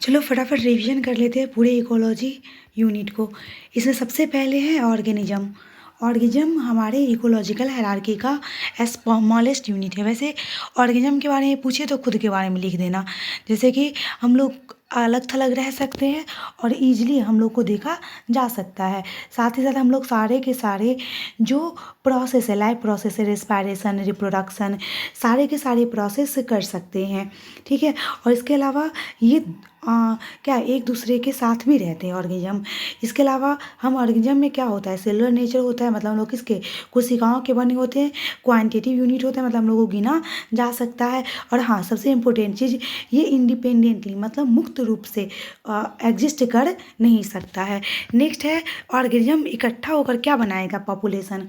चलो फटाफट रिवीजन कर लेते हैं पूरे इकोलॉजी यूनिट को। इसमें सबसे पहले है ऑर्गेनिज्म। ऑर्गेनिज्म हमारे इकोलॉजिकल हायरार्की का स्मॉलेस्ट यूनिट है। वैसे ऑर्गेनिज्म के बारे में पूछे तो खुद के बारे में लिख देना, जैसे कि हम लोग अलग थलग रह सकते हैं और ईजिली हम लोग को देखा जा सकता है। साथ ही साथ हम लोग सारे के सारे जो प्रोसेस है, लाइफ प्रोसेस है, रेस्पायरेशन, रिप्रोडक्शन, सारे के सारे प्रोसेस कर सकते हैं। ठीक है, और इसके अलावा ये क्या एक दूसरे के साथ भी रहते हैं ऑर्गेनिज्म। इसके अलावा हम ऑर्गेनिज्म में क्या होता है, सेलुलर नेचर होता है, मतलब हम लोग किसके कोशिकाओं के बने होते हैं। क्वांटिटिव यूनिट होता है, मतलब हम लोगों को गिना जा सकता है। और हाँ, सबसे इम्पोर्टेंट चीज़, ये इंडिपेंडेंटली मतलब मुक्त रूप से एग्जिस्ट कर नहीं सकता है। नेक्स्ट है ऑर्गेनिज्म इकट्ठा होकर क्या बनाएगा, पॉपुलेशन।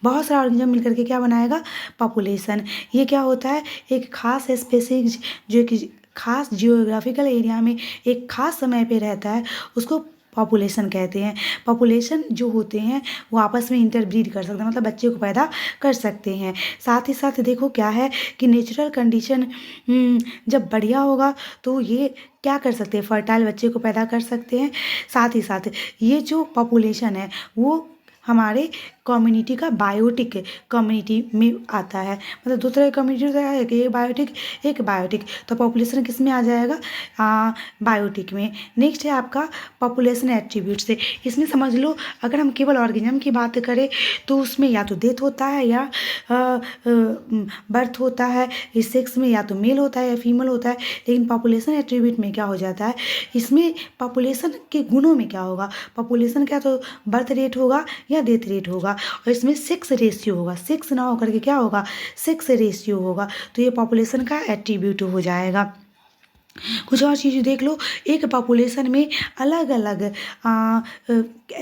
बहुत सारा ऑर्गेनिज्म मिलकर के क्या बनाएगा, पॉपुलेशन। ये क्या होता है, एक खास स्पेसिस जो कि खास जियोग्राफिकल एरिया में एक खास समय पे रहता है, उसको पॉपुलेशन कहते हैं। पॉपुलेशन जो होते हैं वो आपस में इंटरब्रीड कर सकते हैं, मतलब बच्चे को पैदा कर सकते हैं। साथ ही साथ देखो क्या है कि नेचुरल कंडीशन जब बढ़िया होगा तो ये क्या कर सकते हैं, फर्टाइल बच्चे को पैदा कर सकते हैं। साथ ही साथ ये जो पॉपुलेशन है वो हमारे कम्युनिटी का बायोटिक कम्युनिटी में आता है। मतलब दो तरह की कम्युनिटी होता है, एक बायोटिक एक बायोटिक। तो पॉपुलेशन किस में आ जाएगा, बायोटिक में। नेक्स्ट है आपका पॉपुलेशन एट्रीब्यूट्स। इसमें समझ लो अगर हम केवल ऑर्गेनिज्म की बात करें तो उसमें या तो डेथ होता है या बर्थ होता है। इस सेक्स में या तो मेल होता है या फीमेल होता है। लेकिन पॉपुलेशन एट्रीब्यूट में क्या हो जाता है, इसमें पॉपुलेशन के गुणों में क्या होगा, पॉपुलेशन क्या तो बर्थ रेट होगा या डेथ रेट होगा, और इसमें सेक्स रेशियो होगा। सेक्स ना होकर के क्या होगा, सेक्स रेशियो होगा। तो ये पॉपुलेशन का एट्रीब्यूट हो जाएगा। कुछ और चीज़ देख लो, एक पॉपुलेशन में अलग अलग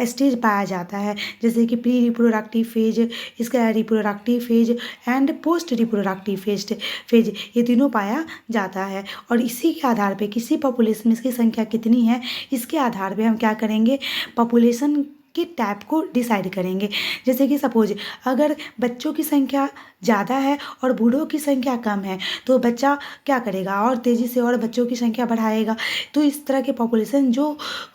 स्टेज पाया जाता है, जैसे कि प्री रिप्रोडक्टिव फेज, इसका reproductive phase and post reproductive phase, ये तीनों पाया जाता है। और इसी के आधार पे किसी पॉपुलेशन में इसकी संख्या कितनी है, इसके आधार पे हम क्या करेंगे, पॉपुलेशन के टाइप को डिसाइड करेंगे। जैसे कि सपोज अगर बच्चों की संख्या ज़्यादा है और बूढ़ों की संख्या कम है तो बच्चा क्या करेगा, और तेज़ी से और बच्चों की संख्या बढ़ाएगा। तो इस तरह के पॉपुलेशन जो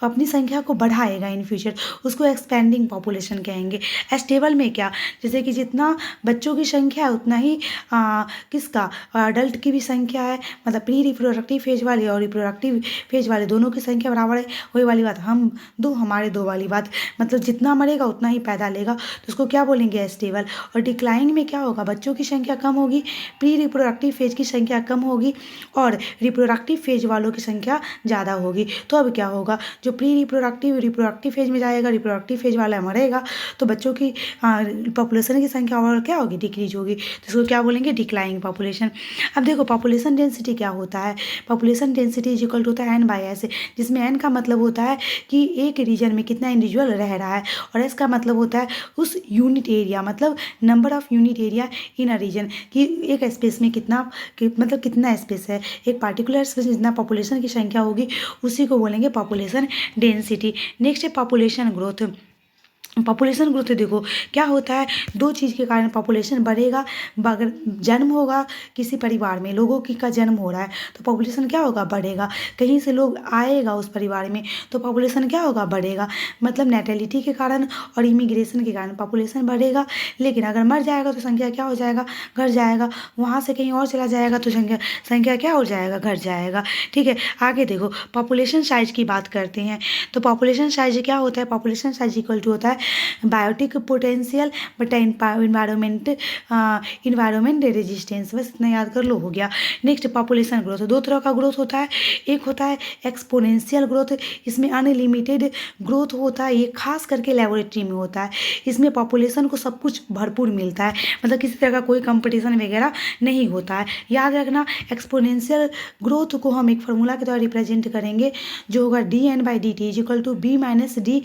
अपनी संख्या को बढ़ाएगा इन फ्यूचर, उसको एक्सपेंडिंग पॉपुलेशन कहेंगे। स्टेबल में क्या, जैसे कि जितना बच्चों की संख्या है उतना ही किसका, अडल्ट की भी संख्या है। मतलब प्री रिप्रोडक्टिव फेज वाले और रिप्रोडक्टिव फेज वाले दोनों की संख्या बराबर है, वही वाली बात, हम दो हमारे दो वाली बात। मतलब जितना मरेगा उतना ही पैदा लेगा, तो उसको क्या बोलेंगे, स्टेबल। और डिक्लाइन में क्या होगा, बच्चों की संख्या कम होगी, प्री रिप्रोडक्टिव फेज की संख्या कम होगी और रिप्रोडक्टिव फेज वालों की संख्या ज़्यादा होगी। तो अब क्या होगा, जो प्री रिप्रोडक्टिव फेज में जाएगा, रिप्रोडक्टिव फेज वाला मरेगा, तो बच्चों की पॉपुलेशन की संख्या और क्या होगी, डिक्रीज होगी। तो इसको क्या बोलेंगे, डिक्लाइनिंग पॉपुलेशन। अब देखो पॉपुलेशन डेंसिटी क्या होता है, population density is equal to होता है n/s, जिसमें n का मतलब होता है कि एक रीजन में कितना इंडिविजुअल रह रहा है, और s का मतलब होता है उस यूनिट एरिया, मतलब number of unit area in a region, कि एक स्पेस में कितना मतलब कितना स्पेस है, एक पार्टिकुलर स्पेस में जितना पॉपुलेशन की संख्या होगी उसी को बोलेंगे पॉपुलेशन डेंसिटी। नेक्स्ट है पॉपुलेशन ग्रोथ। पॉपुलेशन ग्रोथ देखो क्या होता है, दो चीज़ के कारण पॉपुलेशन बढ़ेगा। अगर जन्म होगा किसी परिवार में, लोगों की का जन्म हो रहा है तो पॉपुलेशन क्या होगा, बढ़ेगा। कहीं से लोग आएगा उस परिवार में तो पॉपुलेशन क्या होगा, बढ़ेगा। मतलब नेटेलिटी के कारण और इमिग्रेशन के कारण पॉपुलेशन बढ़ेगा। लेकिन अगर मर जाएगा तो संख्या क्या हो जाएगा, घट जाएगा। वहाँ से कहीं और चला जाएगा तो संख्या क्या हो जाएगा, घट जाएगा। ठीक है, आगे देखो पॉपुलेशन साइज की बात करते हैं। तो पॉपुलेशन साइज क्या होता है, पॉपुलेशन साइज इक्वल टू होता है बायोटिक पोटेंशियल बटा इन्वायरमेंट रेजिस्टेंस। बस इतना याद कर लो, हो गया। नेक्स्ट पॉपुलेशन ग्रोथ, दो तरह का ग्रोथ होता है। एक होता है एक्सपोनेंशियल ग्रोथ, इसमें अनलिमिटेड ग्रोथ होता है, ये खास करके लेबोरेटरी में होता है। इसमें पॉपुलेशन को सब कुछ भरपूर मिलता है, मतलब किसी तरह का कोई कंपटीशन वगैरह नहीं होता है। याद रखना एक्सपोनेंशियल ग्रोथ को हम एक फार्मूला के द्वारा रिप्रेजेंट करेंगे जो होगा dn/dt is equal to b - d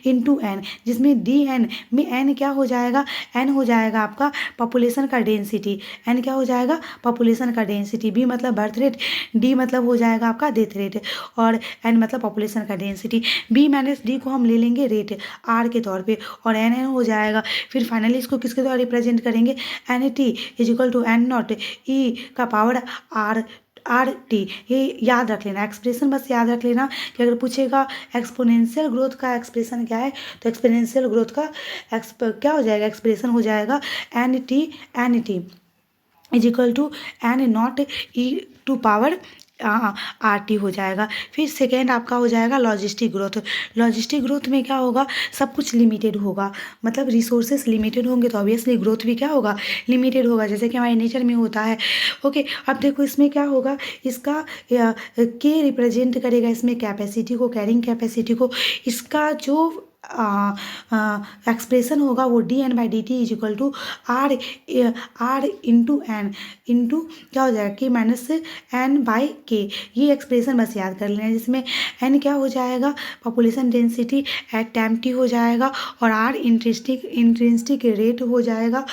into n, जिसमें डी एन में एन क्या हो जाएगा, एन हो जाएगा आपका पॉपुलेशन का डेंसिटी। एन क्या हो जाएगा, पॉपुलेशन का डेंसिटी। बी मतलब बर्थ रेट, डी मतलब हो जाएगा आपका डेथ रेट, और एन मतलब पॉपुलेशन का डेंसिटी। बी - डी को हम ले लेंगे रेट आर के तौर पे, और एन एन हो जाएगा। फिर फाइनली इसको किसके द्वारा रिप्रेजेंट करेंगे, N T is equal to N naught E का पावर आर आर टी, ये याद रख लेना, एक्सप्रेशन बस याद रख लेना कि अगर पूछेगा एक्सपोनेंशियल ग्रोथ का एक्सप्रेशन क्या है, तो एक्सपोनेंशियल ग्रोथ का क्या हो जाएगा, एक्सप्रेशन हो जाएगा n T is equal to N naught e to power r t हो जाएगा। फिर सेकेंड आपका हो जाएगा लॉजिस्टिक ग्रोथ। लॉजिस्टिक ग्रोथ में क्या होगा, सब कुछ लिमिटेड होगा, मतलब रिसोर्सेस लिमिटेड होंगे तो ऑब्वियसली ग्रोथ भी क्या होगा, लिमिटेड होगा, जैसे कि हमारे नेचर में होता है। ओके, अब देखो इसमें क्या होगा, इसका के रिप्रेजेंट करेगा इसमें कैपेसिटी को, कैरिंग कैपेसिटी को। इसका जो एक्सप्रेशन होगा वो dN/dt is equal to r into n into क्या हो जाएगा, K-N/K। ये एक्सप्रेशन बस याद कर लेना, जिसमें n क्या हो जाएगा, population density at time t हो जाएगा, और r इंट्रिंसिक रेट हो जाएगा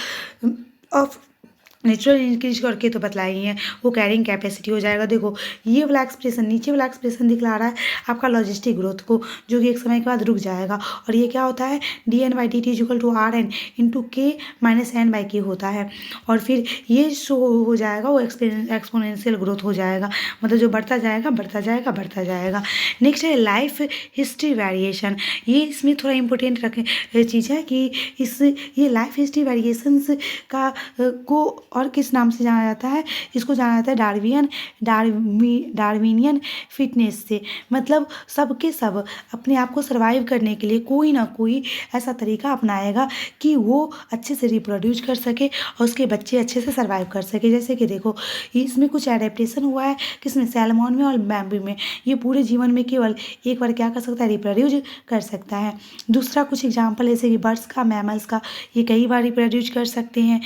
ऑफ नेचुरल इंक्रीज करके तो बतलाई हैं, वो कैरिंग कैपेसिटी हो जाएगा। देखो ये वाला एक्सप्रेशन, नीचे वाला एक्सप्रेशन दिखला रहा है आपका लॉजिस्टिक ग्रोथ को, जो कि एक समय के बाद रुक जाएगा, और ये क्या होता है, dN/dt equal to RN into K-N/K होता है। और फिर ये शो हो जाएगा, वो एक्सपोनेंशियल ग्रोथ हो जाएगा, मतलब जो बढ़ता जाएगा बढ़ता जाएगा बढ़ता जाएगा। नेक्स्ट है लाइफ हिस्ट्री वेरिएशन। ये इसमें थोड़ा इंपॉर्टेंट रखे चीज़ है कि ये लाइफ हिस्ट्री वेरिएशंस का को और किस नाम से जाना जाता है, इसको जाना जाता है डार्विनियन फिटनेस से। मतलब सबके सब अपने आप को सर्वाइव करने के लिए कोई ना कोई ऐसा तरीका अपनाएगा कि वो अच्छे से रिप्रोड्यूस कर सके और उसके बच्चे अच्छे से सर्वाइव कर सके। जैसे कि देखो इसमें कुछ एडेप्टेशन हुआ है, किसमें, सैल्मन में और बैम्बू में। ये पूरे जीवन में केवल एक बार क्या कर सकता है, रिप्रोड्यूस कर सकता है। दूसरा कुछ एग्जाम्पल जैसे कि बर्ड्स का, मैमल्स का, ये कई बार रिप्रोड्यूस कर सकते हैं।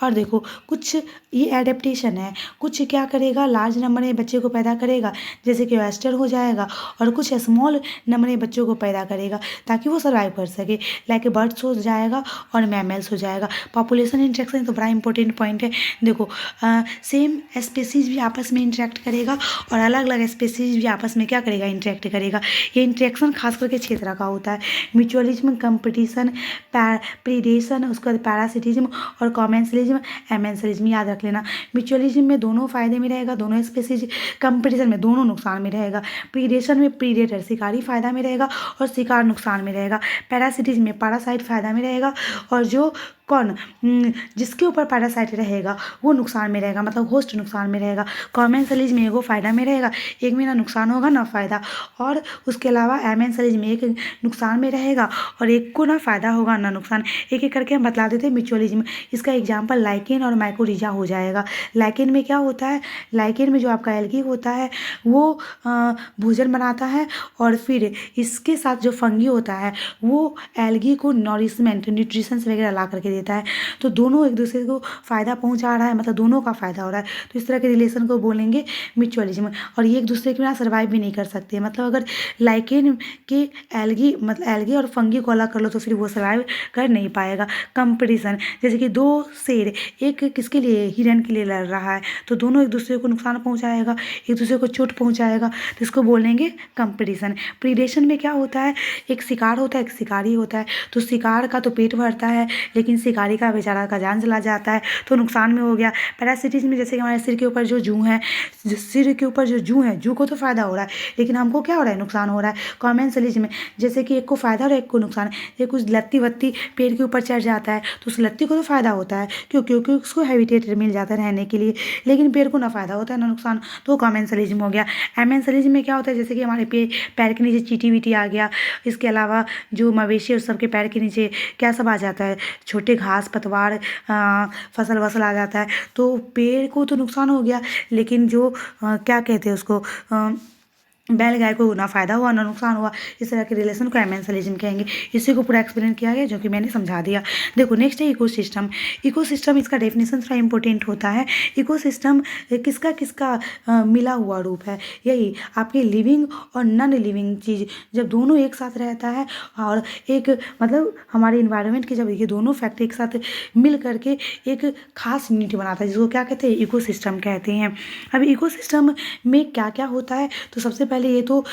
और देखो कुछ ये एडेप्टेशन है, कुछ क्या करेगा, लार्ज नंबर में बच्चे को पैदा करेगा, जैसे कि वेस्टर हो जाएगा, और कुछ स्मॉल नंबर में बच्चों को पैदा करेगा ताकि वो सर्वाइव कर सके, लाइक बर्ड्स हो जाएगा और मैमल्स हो जाएगा। पॉपुलेशन इंटरेक्शन तो बड़ा इंपॉर्टेंट पॉइंट है। देखो सेम स्पेसीज भी आपस में इंटरेक्ट करेगा और अलग अलग स्पेसीज भी आपस में क्या करेगा, इंटरेक्ट करेगा। ये इंटरेक्शन खास करके क्षेत्र का होता है। म्यूचुअलिज्म, कंपटीशन, प्रीडेशन, उसके बाद पैरासिटिज्म और कॉमेंसलिज्म, एमेंसलिज्म याद रख लेना। म्यूचुअलिज्म में दोनों फायदे में रहेगा, दोनों स्पेसीज। कंपटीशन में दोनों नुकसान में रहेगा। प्रीडेशन में प्रीडेटर शिकारी फायदा में रहेगा और शिकार नुकसान में रहेगा। पैरासिटिज्म में पैरासाइट फायदा में रहेगा और जो जिसके ऊपर पैरासाइट रहेगा वो नुकसान में रहेगा, मतलब होस्ट नुकसान में रहेगा। कॉमेंसलिज्म में एगो फायदा में रहेगा, एक में ना नुकसान होगा ना फायदा। और उसके अलावा एमेंसलिज्म में एक नुकसान में रहेगा और एक को ना फायदा होगा ना नुकसान। एक एक करके हम बतला देते हैं। म्यूचुअलिज्म, इसका एग्जाम्पल लाइकेन और माइकोरिजा हो जाएगा। लाइकेन में क्या होता है, लाइकेन में जो आपका एल्गी होता है वो भोजन बनाता है और फिर इसके साथ जो फंगी होता है वो एल्गी को नॉरिशमेंट, न्यूट्रिशंस वगैरह ला करके देता है। तो दोनों एक दूसरे को फ़ायदा पहुंचा रहा है, मतलब दोनों का फ़ायदा हो रहा है। तो इस तरह के रिलेशन को बोलेंगे म्यूचुअलिज्म। और ये एक दूसरे के बिना सर्वाइव भी नहीं कर सकते। मतलब अगर लाइकेन के एल्गी, मतलब एल्गी और फंगी को अलग कर लो तो फिर वो सर्वाइव कर नहीं पाएगा। कंपटीशन, जैसे कि दो शेर एक किसके लिए, हिरन के लिए लड़ रहा है, तो दोनों एक दूसरे को नुकसान पहुंचाएगा, एक दूसरे को चोट पहुंचाएगा, तो इसको बोलेंगे कंपटीशन। प्रीडेशन में क्या होता है, एक शिकार होता है, एक शिकारी होता है। तो शिकार का तो पेट भरता है लेकिन शिकारी का बेचारा का जान चला जाता है, तो नुकसान में हो गया। पैरासिटिज्म में जैसे कि हमारे सिर के ऊपर जो जूं है, सिर के ऊपर जो जूं है, जूं को तो फायदा हो रहा है लेकिन हमको क्या हो रहा है, नुकसान हो रहा है। कॉमेंसलिज्म में जैसे कि एक को फायदा और एक को नुकसान। ये कुछ लत्ती वत्ती पेड़ के ऊपर चढ़ जाता है तो उस लत्ती को तो फायदा होता है क्योंकि उसको हैबिटेट मिल जाता है रहने के लिए, लेकिन पेड़ को ना फायदा होता है ना नुकसान, तो कॉमेंसलिज्म हो गया। एमेंसलिज्म में क्या होता है, जैसे कि हमारे पैर के नीचे चींटी वीटी आ गया, इसके अलावा जो मवेशी उस सबके पैर के नीचे क्या सब आ जाता है, छोटे घास पतवार, फसल वसल आ जाता है, तो पेड़ को तो नुकसान हो गया लेकिन जो क्या कहते हैं उसको, बैल गाय को ना फायदा हुआ ना नुकसान हुआ। इस तरह के रिलेशन को एमेंसलिज्म कहेंगे। इसी को पूरा एक्सप्लेन किया गया जो कि मैंने समझा दिया। देखो नेक्स्ट है इकोसिस्टम। इकोसिस्टम, इसका डेफिनेशन थोड़ा इंपॉर्टेंट होता है। इकोसिस्टम किसका किसका मिला हुआ रूप है, यही आपके लिविंग और नॉन लिविंग चीज़ जब दोनों एक साथ रहता है और एक मतलब हमारे इन्वायरमेंट के जब ये दोनों फैक्टर एक साथ मिल करके एक खास यूनिट बनाता है जिसको क्या कहते हैं, इकोसिस्टम कहते हैं। अब इकोसिस्टम में क्या क्या होता है, तो सबसे पहले ये तो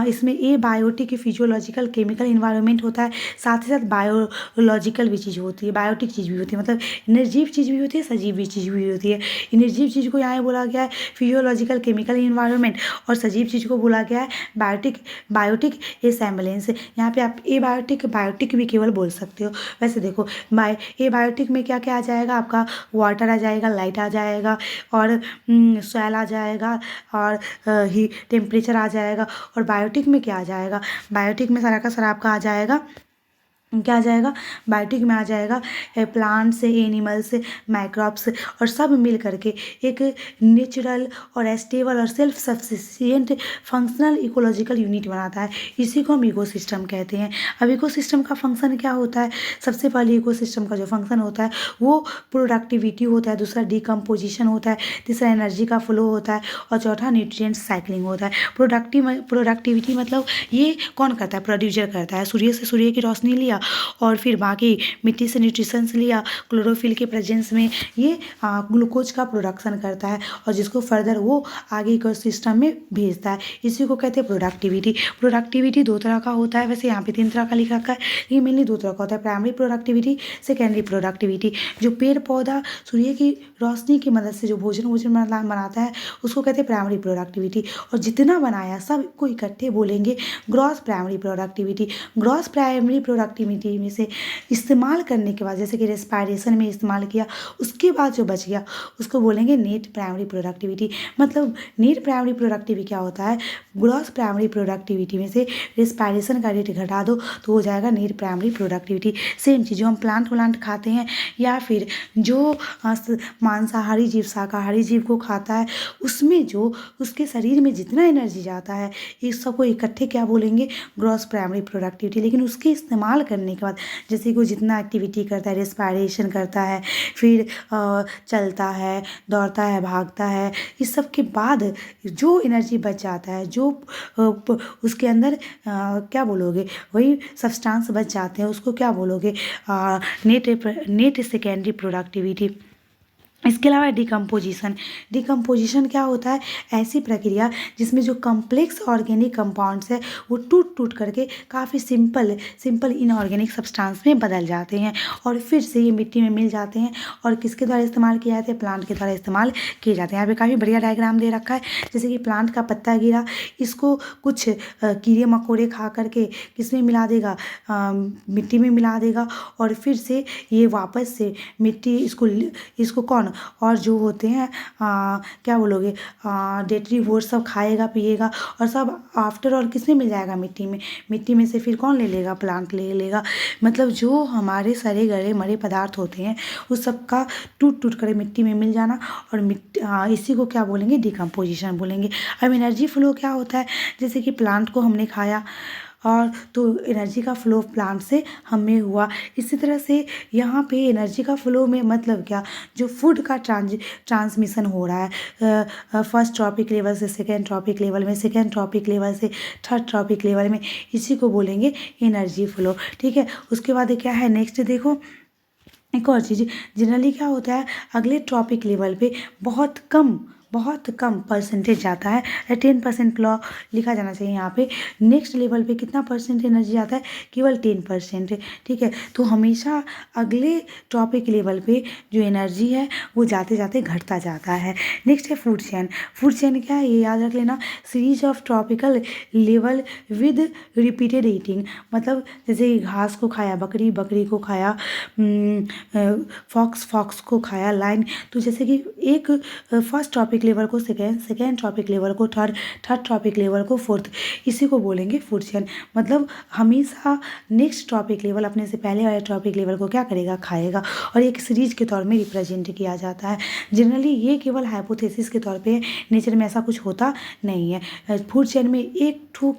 इसमें ए बायोटिक फिजियोलॉजिकल केमिकल इन्वायरमेंट होता है, साथ ही साथ बायोलॉजिकल भी चीज़ होती है, बायोटिक चीज़ भी होती है, मतलब निर्जीव चीज़ भी होती है, सजीव भी चीज़ भी होती है। निर्जीव चीज़ को यहाँ बोला गया है फिजियोलॉजिकल केमिकल इन्वायरमेंट, और सजीव चीज़ को बोला गया है बायोटिक एसेम्बलेंस। यहाँ पे आप ए बायोटिक भी केवल बोल सकते हो। वैसे देखो ए बायोटिक में क्या क्या आ जाएगा, आपका वाटर आ जाएगा, लाइट आ जाएगा, और सॉइल आ जाएगा, और ही टेम्परेचर आ जाएगा। और बायोटिक में क्या आ जाएगा, बायोटिक में सारा का सारा आपका आ जाएगा, क्या आ जाएगा, बायोटिक में आ जाएगा प्लांट्स, एनिमल्स, माइक्रोब्स, और सब मिल करके एक नेचुरल और स्टेबल और self sufficient functional ecological unit बनाता है। इसी को हम इकोसिस्टम कहते हैं। अब इकोसिस्टम का फंक्शन क्या होता है, सबसे पहले इकोसिस्टम का जो फंक्शन होता है वो प्रोडक्टिविटी होता है, दूसरा डिकम्पोजिशन होता है, तीसरा एनर्जी का फ्लो होता है, और चौथा न्यूट्रिएंट साइक्लिंग होता है। प्रोडक्टिविटी मतलब ये कौन करता है, प्रोड्यूसर करता है। सूर्य से सूर्य की रोशनी लिया, और फिर बाकी मिट्टी से न्यूट्रिशंस लिया, क्लोरोफिल के प्रेजेंस में ये ग्लूकोज का प्रोडक्शन करता है, और जिसको फर्दर वो आगे इकोसिस्टम में भेजता है। इसी को कहते हैं प्रोडक्टिविटी। प्रोडक्टिविटी दो तरह का होता है, वैसे यहाँ पे 3 तरह का लिखा रखा है, ये मेनली 2 तरह का होता है, प्राइमरी प्रोडक्टिविटी, सेकेंडरी प्रोडक्टिविटी। जो पेड़ पौधा सूर्य की रोशनी की मदद से जो भोजन बनाता है उसको कहते हैं प्राइमरी प्रोडक्टिविटी, और जितना बनाया सब को इकट्ठे बोलेंगे gross primary productivity. Gross primary productivity में से इस्तेमाल करने के बाद, जैसे कि रेस्पायरेशन में इस्तेमाल किया, उसके बाद जो बच गया उसको बोलेंगे नेट प्राइमरी प्रोडक्टिविटी। मतलब नेट प्राइमरी प्रोडक्टिविटी क्या होता है, ग्रॉस प्राइमरी प्रोडक्टिविटी में से रेस्पायरेशन का रेट घटा दो तो हो जाएगा नेट प्राइमरी प्रोडक्टिविटी। सेम चीज़ जो हम प्लांट खाते हैं, या फिर जो मांसाहारी जीव शाकाहारी जीव को खाता है, उसमें जो उसके शरीर में जितना एनर्जी जाता है, इस सबको इकट्ठे क्या बोलेंगे, ग्रॉस प्राइमरी प्रोडक्टिविटी। लेकिन उसके इस्तेमाल करने के बाद, जैसे कि वो जितना एक्टिविटी करता है, रेस्पायरेशन करता है, फिर चलता है, दौड़ता है, भागता है, इस सब के बाद जो एनर्जी बच जाता है, जो उसके अंदर क्या बोलोगे, वही सब्सटेंस बच जाते हैं, उसको क्या बोलोगे, नेट सेकेंडरी प्रोडक्टिविटी। इसके अलावा डिकम्पोजिशन क्या होता है, ऐसी प्रक्रिया जिसमें जो कम्प्लेक्स ऑर्गेनिक कंपाउंड्स है वो टूट करके काफ़ी सिंपल इनऑर्गेनिक सब्सटेंस में बदल जाते हैं, और फिर से ये मिट्टी में मिल जाते हैं, और किसके द्वारा इस्तेमाल किए जाते हैं, प्लांट के द्वारा इस्तेमाल किए जाते हैं। यहाँ पे काफ़ी बढ़िया डायग्राम दे रखा है, जैसे कि प्लांट का पत्ता गिरा, इसको कुछ कीड़े मकोड़े खा करके किसमें मिला देगा, मिट्टी में मिला देगा, और फिर से ये वापस से मिट्टी इसको कौन, और जो होते हैं क्या बोलोगे, डेट्रीवोर सब खाएगा पिएगा, और सब आफ्टर ऑल किसमें मिल जाएगा, मिट्टी में से फिर कौन ले लेगा, प्लांट ले लेगा। मतलब जो हमारे सड़े गले मरे पदार्थ होते हैं उस सब का टूट कर मिट्टी में मिल जाना, और इसी को क्या बोलेंगे, डिकम्पोजिशन बोलेंगे। अब एनर्जी फ्लो क्या होता है, जैसे कि प्लांट को हमने खाया, और तो एनर्जी का फ्लो प्लांट से हमें हुआ। इसी तरह से यहाँ पे एनर्जी का फ्लो में मतलब क्या, जो फूड का ट्रांसमिशन हो रहा है फर्स्ट ट्रॉपिक लेवल से सेकेंड ट्रॉपिक लेवल में, सेकेंड ट्रॉपिक लेवल से थर्ड ट्रॉपिक लेवल में, इसी को बोलेंगे एनर्जी फ्लो। ठीक है, उसके बाद क्या है नेक्स्ट देखो, एक और चीज़, जनरली क्या होता है, अगले ट्रॉपिक लेवल पे बहुत कम परसेंटेज जाता है, 10% लॉ लिखा जाना चाहिए यहाँ पे। नेक्स्ट लेवल पे कितना परसेंट एनर्जी आता है, केवल 10%। ठीक है, तो हमेशा अगले टॉपिक लेवल पे जो एनर्जी है वो जाते जाते घटता जाता है। नेक्स्ट है फूड चेन क्या है, ये याद रख लेना, series of tropical level with repeated eating. मतलब जैसे घास को खाया बकरी को खाया, फॉक्स को खाया, लाइन, तो जैसे कि एक फर्स्ट टॉपिक लेवल को सेकेंड टॉपिक लेवल को थर्ड टॉपिक लेवल को फोर्थ, इसी को बोलेंगे फूड चेन। मतलब हमेशा नेक्स्ट टॉपिक लेवल अपने से पहले वाले टॉपिक लेवल को क्या करेगा, खाएगा, और एक सीरीज के तौर में रिप्रेजेंट किया जाता है। जनरली ये केवल हाइपोथेसिस के तौर पे, नेचर में ऐसा कुछ होता नहीं है। फूड चेन में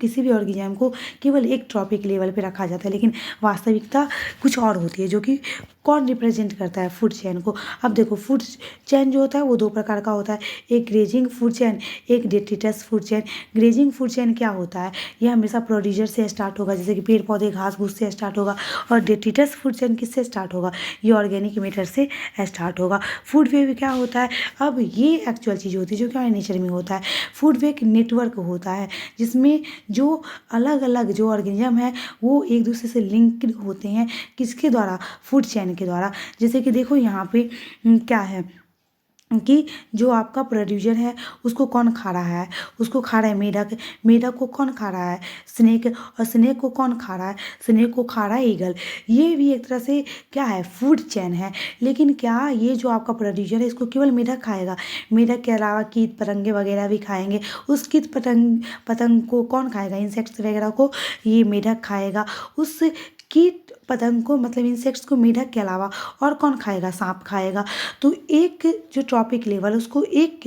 किसी भी ऑर्गेनिज्म को केवल एक टॉपिक लेवल पे रखा जाता है, लेकिन वास्तविकता कुछ और होती है, जो कि कौन रिप्रेजेंट करता है, फूड चेन को। अब देखो फूड चेन जो होता है वो 2 प्रकार का होता है, एक ग्रेजिंग फूड चेन, एक detritus food chain. Grazing food chain क्या होता है, ये हमेशा प्रोड्यूसर से स्टार्ट होगा, जैसे कि पेड़ पौधे घास घूस से स्टार्ट होगा। और डेट्रिटस फूड चेन किससे स्टार्ट होगा, ये ऑर्गेनिक मैटर से स्टार्ट होगा। फूड वेव क्या होता है, अब ये एक्चुअल चीज़ होती है जो कि हमारे नेचर में होता है। फूड वेव एक नेटवर्क होता है जिसमें जो अलग अलग जो ऑर्गेनिज्म है वो एक दूसरे से लिंक्ड होते हैं, किसके द्वारा, फूड चेन के द्वारा। जैसे कि देखो यहाँ पे क्या है कि जो आपका प्रोड्यूसर है उसको कौन खा रहा है, उसको खा रहा है मेढक, मेढक को कौन खा रहा है, स्नेक, और स्नेक को कौन खा रहा है, स्नेक को खा रहा है ईगल। ये भी एक तरह से क्या है, फूड चेन है। लेकिन क्या ये जो आपका प्रोड्यूसर है इसको केवल मेढक खाएगा, मेढक के अलावा कीट पतंगे वगैरह भी खाएंगे। उस कीट पतंग को कौन खाएगा, इंसेक्ट्स वगैरह को ये मेढक खाएगा। उस कीट पतंग को मतलब इंसेक्ट्स को मेढक के अलावा और कौन खाएगा, सांप खाएगा। तो एक जो ट्रॉपिक लेवल उसको एक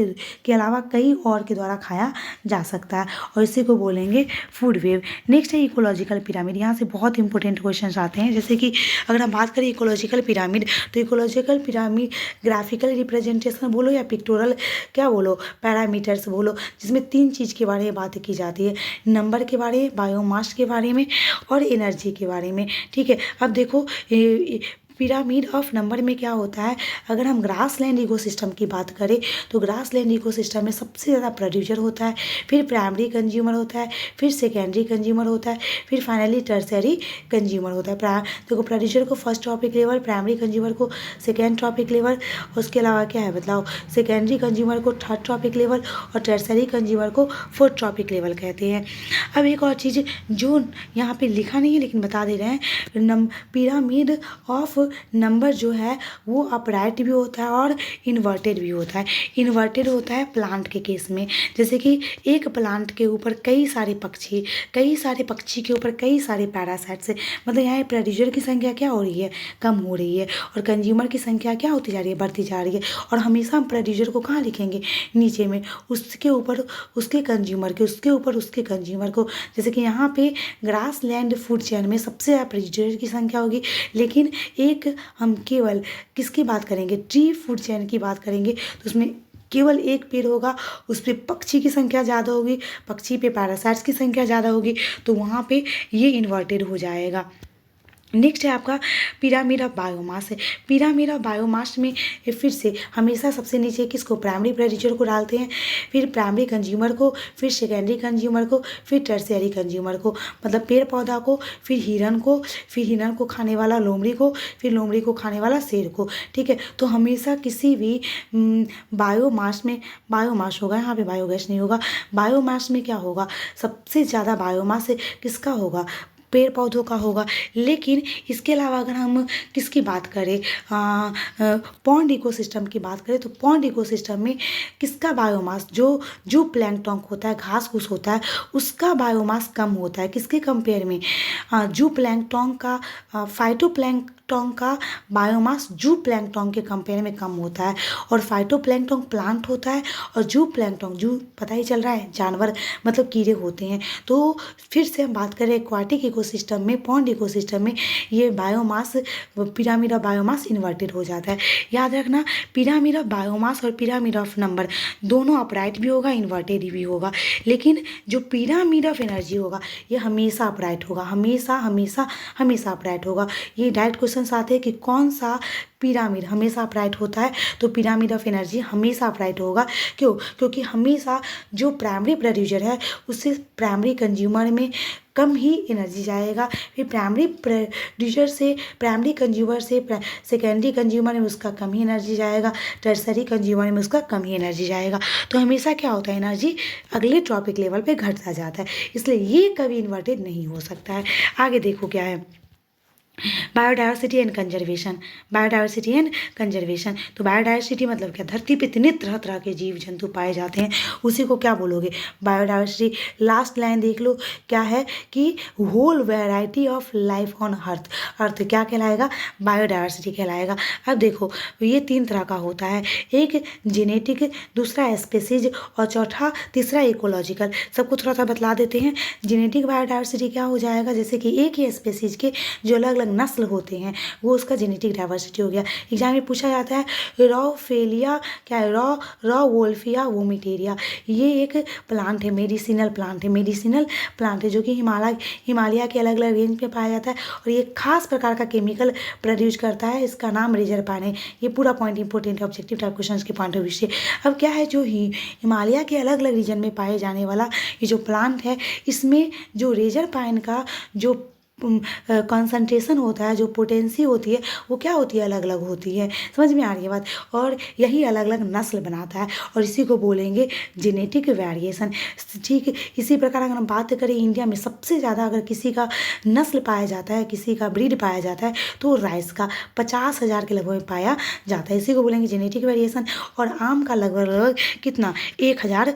के अलावा कई और के द्वारा खाया जा सकता है, और इसी को बोलेंगे फूड वेव। नेक्स्ट है इकोलॉजिकल पिरामिड। यहाँ से बहुत इंपॉर्टेंट क्वेश्चन आते हैं, जैसे कि अगर हम बात करें इकोलॉजिकल पिरामिड, तो इकोलॉजिकल पिरामिड ग्राफिकल रिप्रेजेंटेशन बोलो या पिक्टोरल क्या बोलो, पैरामीटर्स बोलो, जिसमें 3 चीज़ के बारे में बात की जाती है, नंबर के बारे में, बायोमास के बारे में और एनर्जी के बारे में। ठीक है, अब देखो पिरामिड ऑफ नंबर में क्या होता है, अगर हम ग्रास लैंड इकोसिस्टम की बात करें तो ग्रास लैंड इकोसिस्टम में सबसे ज़्यादा प्रोड्यूसर होता है, फिर प्राइमरी कंज्यूमर होता है, फिर सेकेंडरी कंज्यूमर होता है, फिर फाइनली टर्सरी कंज्यूमर होता है। देखो प्रोड्यूसर को first trophic level, primary consumer को सेकेंड ट्रॉपिक लेवल, उसके अलावा क्या है बतलाओ, सेकेंडरी कंज्यूमर को थर्ड ट्रॉपिक लेवल और टर्सरी कंज्यूमर को फोर्थ ट्रॉपिक लेवल कहते हैं। अब एक और चीज़ जो यहाँ पे लिखा नहीं है लेकिन बता दे रहे हैं, पिरामिड ऑफ नंबर जो है वो अपराइट भी होता है और इन्वर्टेड भी होता है। इन्वर्टेड होता है प्लांट के केस में, जैसे कि एक प्लांट के ऊपर कई सारे पक्षी के ऊपर कई सारे पैरासाइट्स, मतलब यहाँ प्रोड्यूसर की संख्या क्या हो रही है, कम हो रही है, और कंज्यूमर की संख्या क्या होती जा रही है, बढ़ती जा रही है। और हमेशा हम प्रोड्यूसर को कहाँ लिखेंगे, नीचे में, उसके ऊपर उसके कंज्यूमर के, उसके ऊपर उसके कंज्यूमर को। जैसे कि यहाँ पे ग्रास लैंड फूड चेन में सबसे ज़्यादा प्रोड्यूसर की संख्या होगी, लेकिन एक हम केवल किसकी बात करेंगे, ट्री फूड चेन की बात करेंगे, तो उसमें केवल एक पेड़ होगा, उस पर पक्षी की संख्या ज़्यादा होगी, पक्षी पे पैरासाइट्स की संख्या ज़्यादा होगी, तो वहाँ पे ये इन्वर्टेड हो जाएगा। नेक्स्ट है आपका पिरामिड ऑफ बायोमास है। पिरामिड ऑफ बायोमास में फिर से हमेशा सबसे नीचे किसको, प्राइमरी प्रोड्यूसर को डालते हैं, फिर प्राइमरी कंज्यूमर को, फिर सेकेंडरी कंज्यूमर को, फिर टर्शियरी कंज्यूमर को, मतलब पेड़ पौधा को, फिर हिरन को, फिर हिरन को खाने वाला लोमड़ी को, फिर लोमड़ी को खाने वाला शेर को। ठीक है, तो हमेशा किसी भी बायोमास में, बायोमास होगा यहाँ पे, बायोगैस नहीं होगा, बायोमास में क्या होगा, सबसे ज़्यादा बायोमास किसका होगा, पेड़ पौधों का होगा। लेकिन इसके अलावा अगर हम किसकी बात करें, पॉन्ड इकोसिस्टम की बात करें, तो पॉन्ड इकोसिस्टम में किसका बायोमास, जो प्लैंकटन होता है, घास फूस होता है, उसका बायोमास कम होता है, किसके कंपेयर में, जू प्लैंकटन का, फाइटोप्लैंकटन का बायोमास जू प्लैंकटन के कंपेयर में कम होता है। और फाइटोप्लैंकटन प्लांट होता है, और जू प्लैंकटन, जू पता ही चल रहा है जानवर, मतलब कीड़े होते हैं। तो फिर से हम बात करें एक्वाटिक इकोसिस्टम में, पॉन्ड इकोसिस्टम में ये biomass, pyramid of biomass inverted हो जाता है। याद रखना, पिरामिड ऑफ बायोमास और पिरामिड ऑफ नंबर दोनों अपराइट भी होगा, इन्वर्टेड भी होगा, लेकिन जो पिरामिड ऑफ एनर्जी होगा ये हमेशा अपराइट होगा, हमेशा हमेशा हमेशा अपराइट होगा। ये डायरेक्ट क्वेश्चन आते हैं कि कौन सा पिरामिड हमेशा अपराइट होता है, तो पिरामिड ऑफ एनर्जी हमेशा अपराइट होगा। क्यों, क्योंकि हमेशा जो प्राइमरी प्रोड्यूसर है उससे प्राइमरी कंज्यूमर में कम ही एनर्जी जाएगा, फिर प्राइमरी प्रोड्यूसर से, प्राइमरी कंज्यूमर से सेकेंडरी कंज्यूमर में उसका कम ही एनर्जी जाएगा, टर्सरी कंज्यूमर में उसका कम ही एनर्जी जाएगा। तो हमेशा क्या होता है, एनर्जी अगले ट्रॉपिक लेवल पे घटता जाता है, इसलिए ये कभी इन्वर्टेड नहीं हो सकता है। आगे देखो क्या है, biodiversity and conservation. Biodiversity and conservation, तो बायोडाइवर्सिटी मतलब क्या, धरती पे इतने तरह तरह के जीव जंतु पाए जाते हैं, उसी को क्या बोलोगे, बायोडाइवर्सिटी। लास्ट लाइन देख लो क्या है कि whole variety of life on earth, earth क्या कहलाएगा, बायोडाइवर्सिटी कहलाएगा। अब देखो ये 3 तरह का होता है, एक जेनेटिक, दूसरा स्पेसीज और चौथा तीसरा इकोलॉजिकल। सबको थोड़ा सा बतला देते हैं। जेनेटिक बायोडाइवर्सिटी क्या हो जाएगा, जैसे कि एक ही स्पेसीज के जो अलग अलग अलग नस्ल होते हैं, वो उसका जेनेटिक डाइवर्सिटी हो गया। एग्जाम में पूछा जाता है रॉफेलिया, क्या है रॉवोल्फिया वोमिटेरिया, ये एक प्लांट है, मेडिसिनल प्लांट है जो कि हिमालय के अलग अलग रेंज पे पाया जाता है और ये खास प्रकार का केमिकल प्रोड्यूस करता है। इसका नाम रेजरपाइन है। ये पूरा पॉइंट इंपॉर्टेंट है ऑब्जेक्टिव टाइप क्वेश्चन के पॉइंट ऑफ व्यू से। अब क्या है, जो हिमालय के अलग अलग रीजन में पाए जाने वाला ये जो प्लांट है, इसमें जो रेजरपाइन का जो कंसंट्रेशन होता है, जो पोटेंसी होती है, वो क्या होती है, अलग अलग होती है। समझ में आ रही है बात। और यही अलग अलग नस्ल बनाता है और इसी को बोलेंगे जेनेटिक वेरिएशन। ठीक, इसी प्रकार अगर हम बात करें इंडिया में सबसे ज़्यादा अगर किसी का नस्ल पाया जाता है, किसी का ब्रीड पाया जाता है, तो राइस का 50,000 के लगभग पाया जाता है। इसी को बोलेंगे जेनेटिक वेरिएशन। और आम का लगभग कितना, 1,000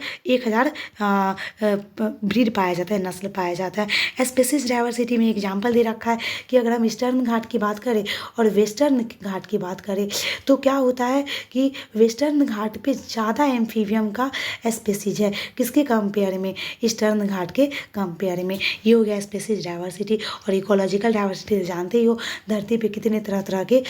ब्रीड पाया जाता है, नस्ल पाया जाता है। स्पेसीज डाइवर्सिटी में एग्जाम्पल दे रखा है कि अगर हम ईस्टर्न घाट की बात करें और वेस्टर्न घाट की बात करें तो क्या होता है कि वेस्टर्न घाट पे ज़्यादा एम्फीबियम का स्पेसीज है, किसके कंपेयर में, ईस्टर्न घाट के कंपेयर में। ये हो गया स्पेसीज डाइवर्सिटी। और इकोलॉजिकल डाइवर्सिटी जानते ही हो, धरती पे कितने तरह तरह के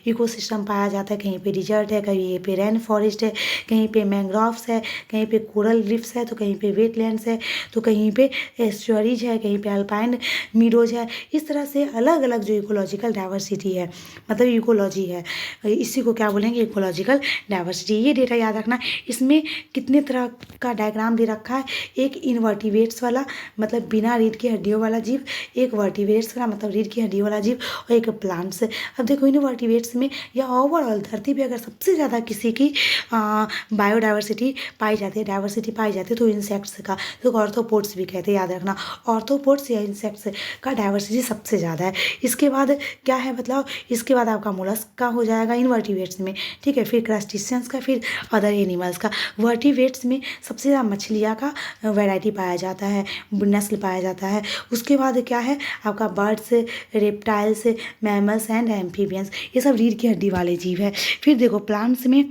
इकोसिस्टम पाया जाता है। कहीं पे डिजर्ट है, कहीं पे रेन फॉरेस्ट है, कहीं पे मैंग्रोव्स है, कहीं पे कोरल रीफ्स है, तो कहीं पे वेटलैंड्स है, तो कहीं पे एस्चुअरीज है, कहीं पे अल्पाइन मीडोज है। इस तरह से अलग अलग जो इकोलॉजिकल डाइवर्सिटी है, मतलब इकोलॉजी है, इसी को क्या बोलेंगे, इकोलॉजिकल डाइवर्सिटी। ये डेटा याद रखना। इसमें कितने तरह का डायग्राम दे रखा है, एक इनवर्टिब्रेट्स वाला मतलब बिना रीढ़ की हड्डियों वाला जीव, एक वर्टिब्रेट्स वाला मतलब रीढ़ की हड्डियों वाला जीव, और एक प्लांट्स। अब देखो इनवर्टिब्रेट्स में या ओवरऑल धरती पे अगर सबसे ज़्यादा किसी की बायोडाइवर्सिटी पाई जाती है, डाइवर्सिटी पाई जाती है, तो इंसेक्ट्स का, तो ऑर्थोपोड्स भी कहते हैं, याद रखना। ऑर्थोपोड्स या इंसेक्ट्स का डाइवर्सिटी सबसे ज़्यादा है। इसके बाद क्या है, मतलब इसके बाद आपका मोलस्क का हो जाएगा इनवर्टिब्रेट्स में, ठीक है, फिर क्रस्टेशियंस का, फिर अदर एनिमल्स का। वर्टिब्रेट्स में सबसे ज़्यादा मछलियाँ का वैरायटी पाया जाता है, नस्ल पाया जाता है। उसके बाद क्या है आपका birds, reptiles, mammals and amphibians, ये सब रीढ़ की हड्डी वाले जीव है। फिर देखो प्लांट्स में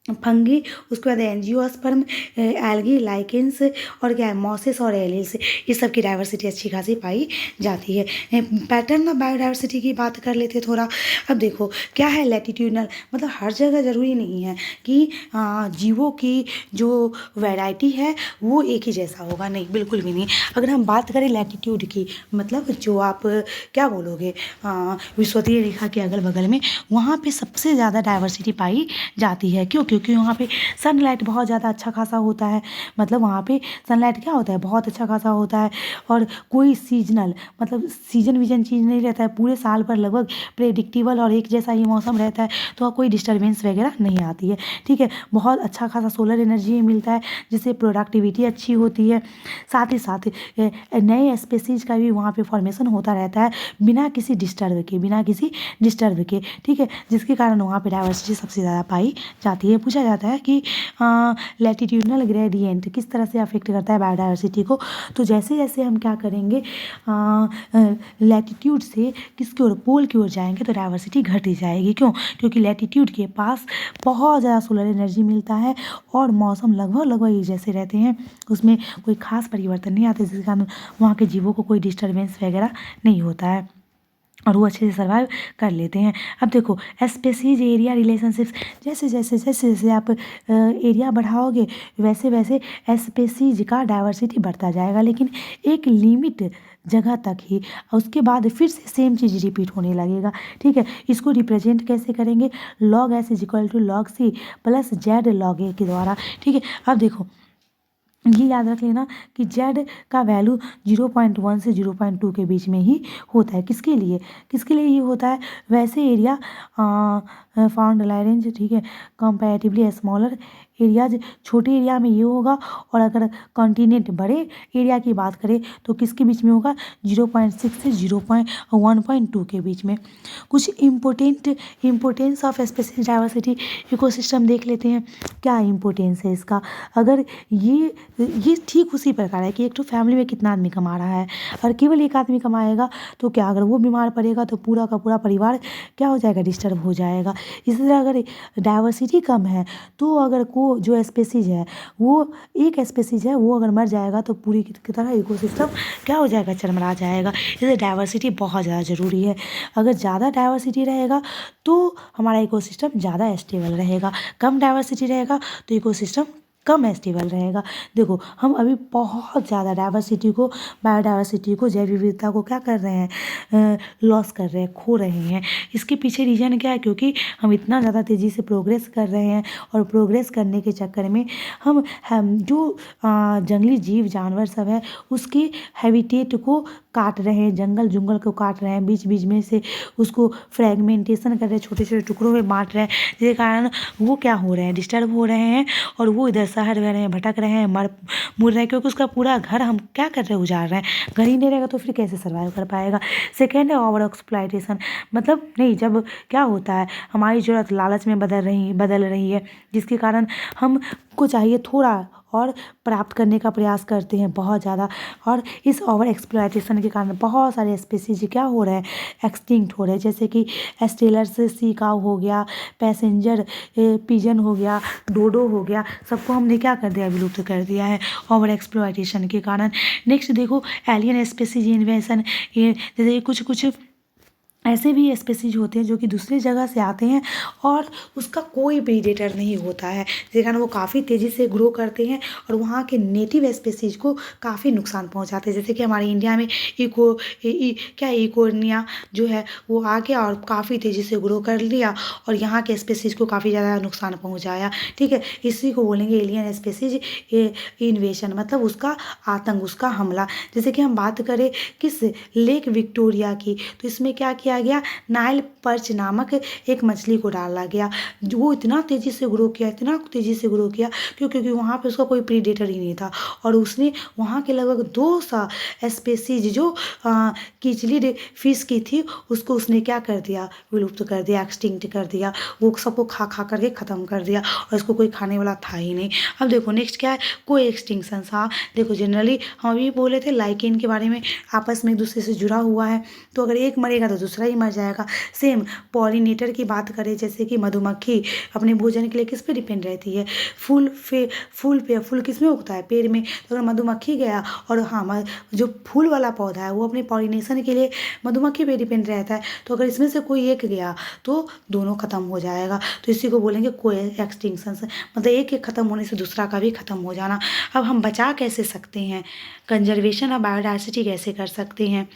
फंगी, उसके बाद एंजियोस्पर्म, एल्गी, लाइकेंस और क्या है मॉसेस और एलिल्स, इस सब की डाइवर्सिटी अच्छी खासी पाई जाती है। पैटर्न ऑफ बायोडाइवर्सिटी की बात कर लेते थोड़ा। अब देखो क्या है, लैटिट्यूडनल, मतलब हर जगह ज़रूरी नहीं है कि जीवों की जो वैरायटी है वो एक ही जैसा होगा, नहीं, बिल्कुल भी नहीं। अगर हम बात करें लैटिट्यूड की, मतलब जो आप क्या बोलोगे विषुवतीय रेखा के अगल बगल में, वहाँ पे सबसे ज़्यादा डाइवर्सिटी पाई जाती है। क्यों? क्योंकि वहाँ पे सनलाइट बहुत ज़्यादा अच्छा खासा होता है, मतलब वहाँ पे सनलाइट क्या होता है, बहुत अच्छा खासा होता है। और कोई सीजनल मतलब सीजन विजन चीज़ नहीं रहता है, पूरे साल भर लगभग प्रेडिक्टेबल और एक जैसा ही मौसम रहता है, तो कोई डिस्टर्बेंस वगैरह नहीं आती है, ठीक है। बहुत अच्छा खासा सोलर एनर्जी मिलता है, जिससे प्रोडक्टिविटी अच्छी होती है। साथ ही साथ नए स्पेसीज का भी वहाँ पे फॉर्मेशन होता रहता है बिना किसी डिस्टर्ब के, ठीक है, जिसके कारण वहाँ पे डाइवर्सिटी सबसे ज़्यादा पाई जाती है। पूछा जाता है कि लैटिट्यूडनल ग्रेडियंट किस तरह से अफेक्ट करता है बायोडाइवर्सिटी को। तो जैसे जैसे हम क्या करेंगे, लैटिट्यूड से किसकी ओर, पोल की ओर जाएंगे तो डाइवर्सिटी घट ही जाएगी। क्यों? क्योंकि लैटिट्यूड के पास बहुत ज़्यादा सोलर एनर्जी मिलता है और मौसम लगभग एक जैसे रहते हैं, उसमें कोई खास परिवर्तन नहीं आते, जिसके कारण वहाँ के जीवों को कोई डिस्टर्बेंस वगैरह नहीं होता है और वो अच्छे से सर्वाइव कर लेते हैं। अब देखो स्पेसीज एरिया रिलेशनशिप्स, जैसे जैसे आप एरिया बढ़ाओगे वैसे वैसे स्पेसीज का डाइवर्सिटी बढ़ता जाएगा, लेकिन एक लिमिट जगह तक ही, उसके बाद फिर से सेम चीज़ रिपीट होने लगेगा, ठीक है। इसको रिप्रेजेंट कैसे करेंगे, log s = log c + z log a के द्वारा, ठीक है। अब देखो ये याद रख लेना कि z का वैल्यू 0.1 से 0.2 के बीच में ही होता है। किसके लिए ये होता है, वैसे एरिया फाउंड लाइरेंज, ठीक है, कंपैरेटिवली स्मॉलर एरियाज, छोटे एरिया में ये होगा, और अगर कॉन्टिनेंट बड़े एरिया की बात करें तो किसके बीच में होगा, 0.6 से 1.2 के बीच में। कुछ importance of species diversity ecosystem देख लेते हैं, क्या इम्पोर्टेंस है इसका। अगर ये ठीक उसी प्रकार है कि एक तो फैमिली में कितना आदमी कमा रहा है, और केवल एक आदमी कमाएगा तो क्या, अगर वो बीमार पड़ेगा तो पूरा का पूरा परिवार क्या हो जाएगा, डिस्टर्ब हो जाएगा। इसी तरह अगर डाइवर्सिटी कम है तो अगर वो जो स्पेसीज है, वो एक स्पेसीज है, वो अगर मर जाएगा तो पूरी की तरह इकोसिस्टम क्या हो जाएगा, चरमरा जाएगा। इसलिए डाइवर्सिटी बहुत ज़्यादा ज़रूरी है। अगर ज़्यादा डाइवर्सिटी रहेगा तो हमारा इकोसिस्टम ज़्यादा स्टेबल रहेगा, कम डाइवर्सिटी रहेगा तो इकोसिस्टम कम स्टेबल रहेगा। देखो हम अभी बहुत ज़्यादा डाइवर्सिटी को, बायोडाइवर्सिटी को, जैव विविधता को क्या कर रहे हैं, लॉस कर रहे हैं, खो रहे हैं। इसके पीछे रीज़न क्या है, क्योंकि हम इतना ज़्यादा तेज़ी से प्रोग्रेस कर रहे हैं और प्रोग्रेस करने के चक्कर में हम जो जंगली जीव जानवर सब है उसकी हैबिटेट को काट रहे हैं, जंगल जुंगल को काट रहे हैं, बीच बीच में से उसको फ्रेगमेंटेशन कर रहे हैं, छोटे छोटे टुकड़ों में बांट रहे हैं, जिसके कारण वो क्या हो रहे हैं, डिस्टर्ब हो रहे हैं और वो इधर शहर में रहे हैं, भटक रहे हैं, मुड़ रहे हैं, क्योंकि उसका पूरा घर हम क्या कर रहे हैं, उजाड़ रहे हैं। घर ही नहीं रहेगा तो फिर कैसे सर्वाइव कर पाएगा। सेकेंड है ओवर एक्सप्लॉयटेशन, मतलब नहीं, जब क्या होता है हमारी ज़रूरत लालच में बदल रही है, जिसके कारण हमको चाहिए थोड़ा और प्राप्त करने का प्रयास करते हैं बहुत ज़्यादा, और इस ओवर एक्सप्लॉयटेशन के कारण बहुत सारे स्पीसीज क्या हो रहे हैं, एक्सटिंक्ट हो रहे हैं। जैसे कि एस्टेलर्स सी काऊ हो गया, पैसेंजर पिजन हो गया, डोडो हो गया, सबको हमने क्या कर दिया, विलुप्त कर दिया है ओवर एक्सप्लॉयटेशन के कारण। नेक्स्ट देखो एलियन स्पीसीज इन्वेशन, जैसे कुछ ऐसे भी स्पीसीज होते हैं जो कि दूसरी जगह से आते हैं और उसका कोई प्रीडेटर नहीं होता है, जिस कारण वो काफ़ी तेज़ी से ग्रो करते हैं और वहाँ के नेटिव स्पीसीज को काफ़ी नुकसान पहुँचाते हैं। जैसे कि हमारे इंडिया में इकोर्निया जो है वो आ गया और काफ़ी तेज़ी से ग्रो कर लिया और यहाँ के स्पीसीज को काफ़ी ज़्यादा नुकसान पहुँचाया। ठीक है, इसी को बोलेंगे एलियन स्पीसीज इन्वेशन, मतलब उसका आतंक, उसका हमला। जैसे कि हम बात करें किस लेक विक्टोरिया की, तो इसमें क्या किया गया, नाइल पर्च नामक एक मछली को डाला गया, वो इतना तेज़ी से ग्रो किया क्योंकि वहाँ पे उसका कोई प्रीडेटर ही नहीं था और उसने वहाँ के लगभग 200 स्पेसीज जो कीचलिड फिश की थी उसको उसने क्या कर दिया, विलुप्त कर दिया, एक्सटिंक्ट कर दिया, वो सबको खा करके ख़त्म कर दिया और उसको कोई खाने वाला था ही नहीं। अब देखो नेक्स्ट क्या है, कोई एक्सटिंक्शन। हाँ देखो जनरली हम अभी बोले थे लाइकेन के बारे में, आपस में एक दूसरे से जुड़ा हुआ है, तो अगर एक मरेगा तो दूसरा ही मर जाएगा। सेम पॉलिनेटर की बात करें, जैसे कि मधुमक्खी अपने भोजन के लिए किस पे डिपेंड रहती है, फूल किस में उगता है, पेड़ में। तो अगर मधुमक्खी गया और हाँ जो फूल वाला पौधा है वो अपने पॉलिनेशन के लिए मधुमक्खी पे डिपेंड रहता है, तो अगर इसमें से कोई एक गया तो दोनों खत्म हो जाएगा। तो इसी को बोलेंगे कोई एक्सटिंक्शन, मतलब एक खत्म होने से दूसरा का भी खत्म हो जाना। अब हम बचा कैसे सकते हैं, कंजर्वेशन और बायोडाइवर्सिटी कैसे कर सकते हैं,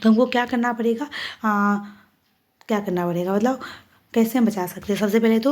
तो हमको क्या करना पड़ेगा, मतलब कैसे हम बचा सकते हैं। सबसे पहले तो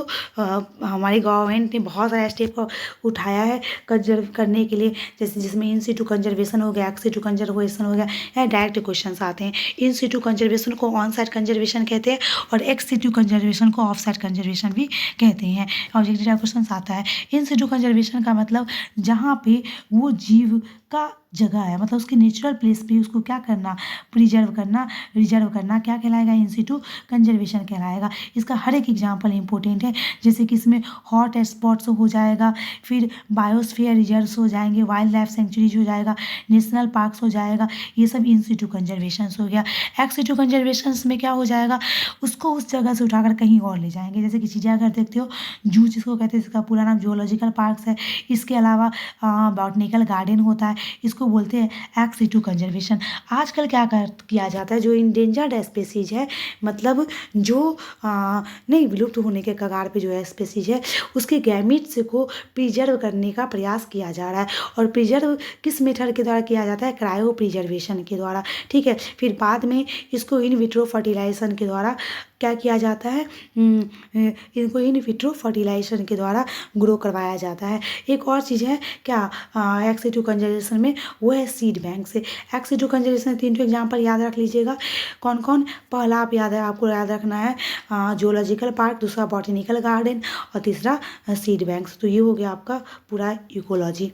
हमारी गवर्नमेंट ने बहुत सारा स्टेप उठाया है कंजर्व करने के लिए, जैसे जिसमें इन सिटू कंजर्वेशन हो गया, एक्स सिटू कंजर्वेशन हो गया, या डायरेक्ट क्वेश्चन आते हैं। इन सिटू कंजर्वेशन को ऑन साइट कंजर्वेशन कहते हैं और एक्स सिटू कंजर्वेशन को ऑफ साइट कंजर्वेशन भी कहते हैं। ऑब्जेक्टिव क्वेश्चन आता है, इन सिटू कंजर्वेशन का मतलब जहाँ पे वो जीव का जगह है, मतलब उसके नेचुरल प्लेस पे उसको क्या करना, रिजर्व करना क्या कहलाएगा, इन सिटू कंजर्वेशन कहलाएगा। इसका हर एक एग्जाम्पल इंपॉर्टेंट है, जैसे कि इसमें हॉट स्पॉट्स हो जाएगा, फिर बायोस्फीयर रिजर्व्स हो जाएंगे, वाइल्ड लाइफ सेंचुरीज हो जाएगा, नेशनल पार्क्स हो जाएगा, ये सब इन सिटू कंजर्वेशन हो गया। एक्स सिटू कंजर्वेशन में क्या हो जाएगा, उसको उस जगह से उठाकर कहीं और ले जाएंगे, जैसे कि चिड़ियाघर देखते हो, जू जिसको कहते हैं, इसका पूरा नाम जूलॉजिकल पार्क्स है। इसके अलावा बॉटनिकल गार्डन होता है, इसको बोलते हैं एक्स सिटू कंजर्वेशन। आजकल क्या किया जाता है, जो इंडेंजर्ड स्पेसीज है, मतलब जो नहीं विलुप्त होने के कगार पे जो है स्पेसीज है, उसके गैमीट्स को प्रिजर्व करने का प्रयास किया जा रहा है। और प्रिजर्व किस मेथड के द्वारा किया जाता है, क्रायो प्रिजर्वेशन के द्वारा। ठीक है, फिर बाद में इसको इन विट्रो फर्टिलाइजेशन के द्वारा क्या किया जाता है, इनको इन विट्रो फर्टिलाइजेशन के द्वारा ग्रो करवाया जाता है। एक और चीज़ है क्या एक्स सिटू कंजर्वेशन में, वो है सीड बैंक से। एक्स सिटू कंजर्वेशन 3 एग्जाम्पल याद रख लीजिएगा, कौन कौन, पहला आपको याद रखना है जूलॉजिकल पार्क, दूसरा बॉटनिकल गार्डन और तीसरा सीड बैंक। तो ये हो गया आपका पूरा इकोलॉजी।